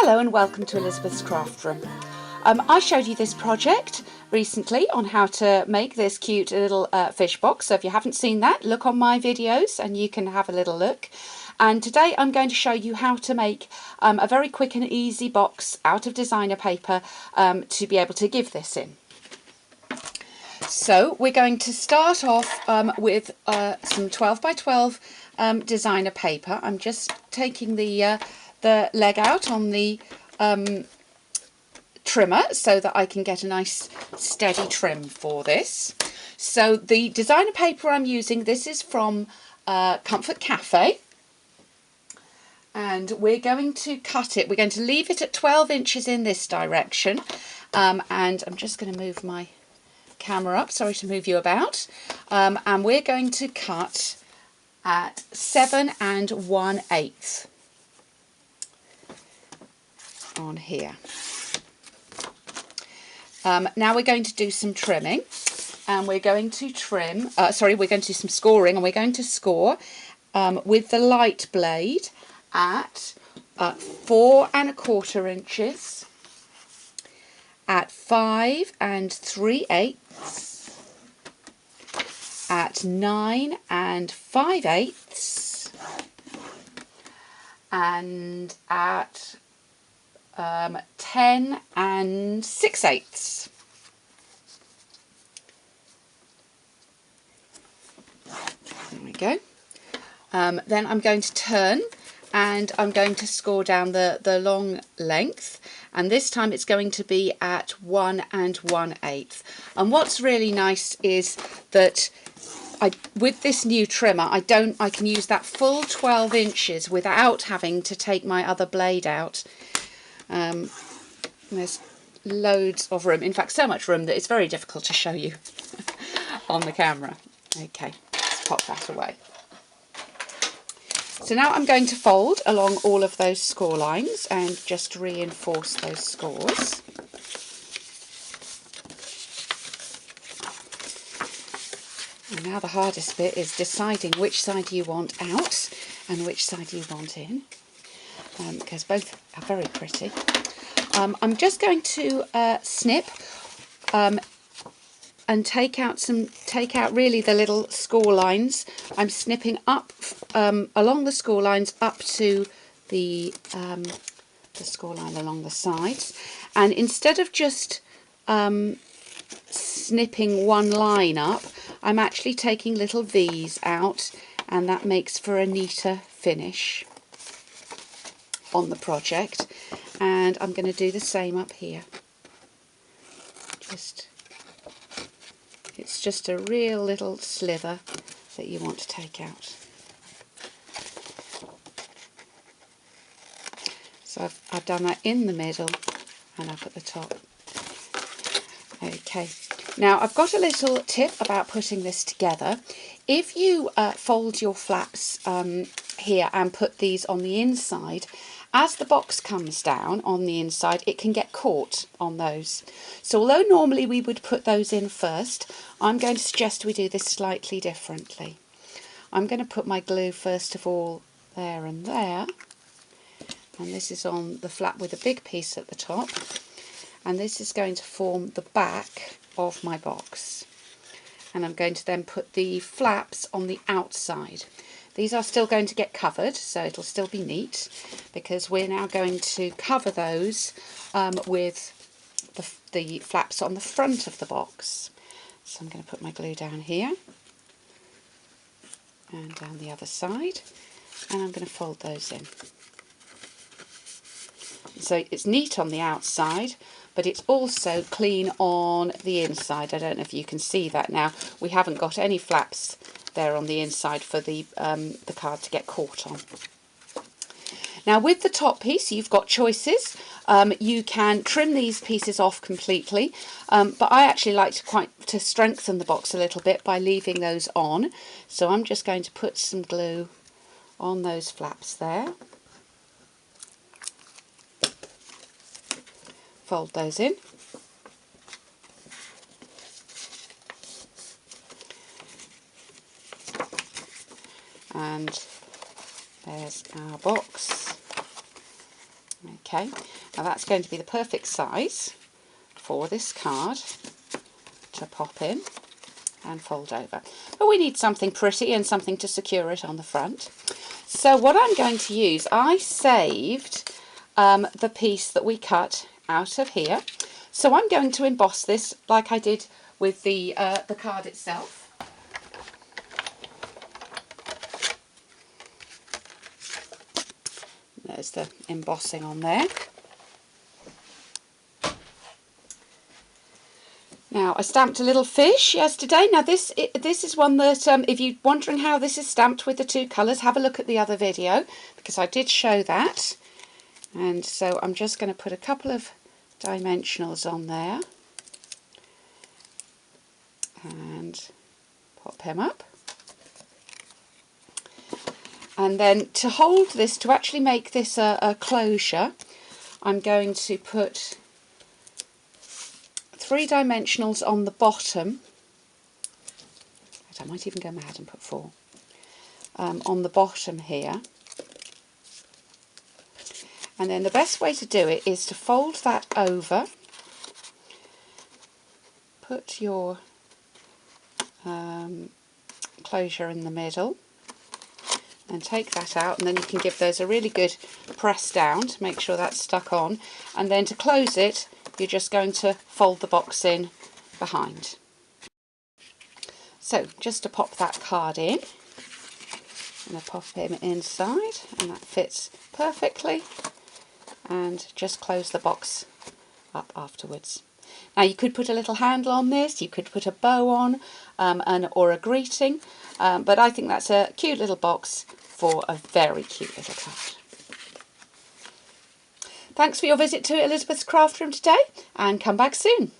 Hello and welcome to Elizabeth's Craft Room. I showed you this project recently on how to make this cute little fish box. So if you haven't seen that, look on my videos and you can have a little look. And today I'm going to show you how to make a very quick and easy box out of designer paper to be able to give this in. So we're going to start off with some 12 by 12 designer paper. I'm just taking the leg out on the trimmer so that I can get a nice steady trim for this. So the designer paper I'm using, this is from Comfort Cafe, and we're going to cut it. We're going to leave it at 12 inches in this direction, and I'm just going to move my camera up, sorry to move you about, and we're going to cut at 7 1/8 on here. Now we're going to do some trimming, and we're going to trim, we're going to do some scoring, and we're going to score with the light blade at 4 1/4 inches, at 5 3/8, at 9 5/8, and at 10 6/8. There we go. Then I'm going to turn and I'm going to score down the long length, and this time it's going to be at 1 1/8. And what's really nice is that with this new trimmer I can use that full 12 inches without having to take my other blade out. There's loads of room, in fact so much room that it's very difficult to show you on the camera. Okay, let's pop that away. So now I'm going to fold along all of those score lines and just reinforce those scores. And now the hardest bit is deciding which side you want out and which side you want in, because both are very pretty. I'm just going to snip and take out really the little score lines. I'm snipping up along the score lines up to the score line along the sides, and instead of just snipping one line up, I'm actually taking little V's out, and that makes for a neater finish on the project. And I'm going to do the same up here. It's just a real little slither that you want to take out. So I've done that in the middle and up at the top. Okay, now I've got a little tip about putting this together. If you fold your flaps here and put these on the inside, as the box comes down on the inside, it can get caught on those. So although normally we would put those in first, I'm going to suggest we do this slightly differently. I'm going to put my glue first of all there and there, and this is on the flap with a big piece at the top, and this is going to form the back of my box. And I'm going to then put the flaps on the outside. These are still going to get covered, so it'll still be neat, because we're now going to cover those with the flaps on the front of the box. So I'm going to put my glue down here and down the other side, and I'm going to fold those in. So it's neat on the outside, but it's also clean on the inside. I don't know if you can see that now. We haven't got any flaps there on the inside for the card to get caught on. Now with the top piece you've got choices. You can trim these pieces off completely, but I actually like to strengthen the box a little bit by leaving those on. So I'm just going to put some glue on those flaps there. Fold those in. And there's our box. Okay, now that's going to be the perfect size for this card to pop in and fold over. But we need something pretty and something to secure it on the front. So what I'm going to use, I saved the piece that we cut out of here. So I'm going to emboss this like I did with the card itself. There's the embossing on there. Now, I stamped a little fish yesterday. Now, this is one that, if you're wondering how this is stamped with the two colours, have a look at the other video, because I did show that. And so I'm just going to put a couple of dimensionals on there. And pop him up. And then to hold this, to actually make this a closure, I'm going to put 3 dimensionals on the bottom. I might even go mad and put 4 on the bottom here. And then the best way to do it is to fold that over, put your closure in the middle, and take that out, and then you can give those a really good press down to make sure that's stuck on. And then to close it, you're just going to fold the box in behind. So just to pop that card in, I'm going to pop him inside, and that fits perfectly, and just close the box up afterwards. Now you could put a little handle on this, you could put a bow on, or a greeting, but I think that's a cute little box for a very cute little card. Thanks for your visit to Elizabeth's Craft Room today, and come back soon.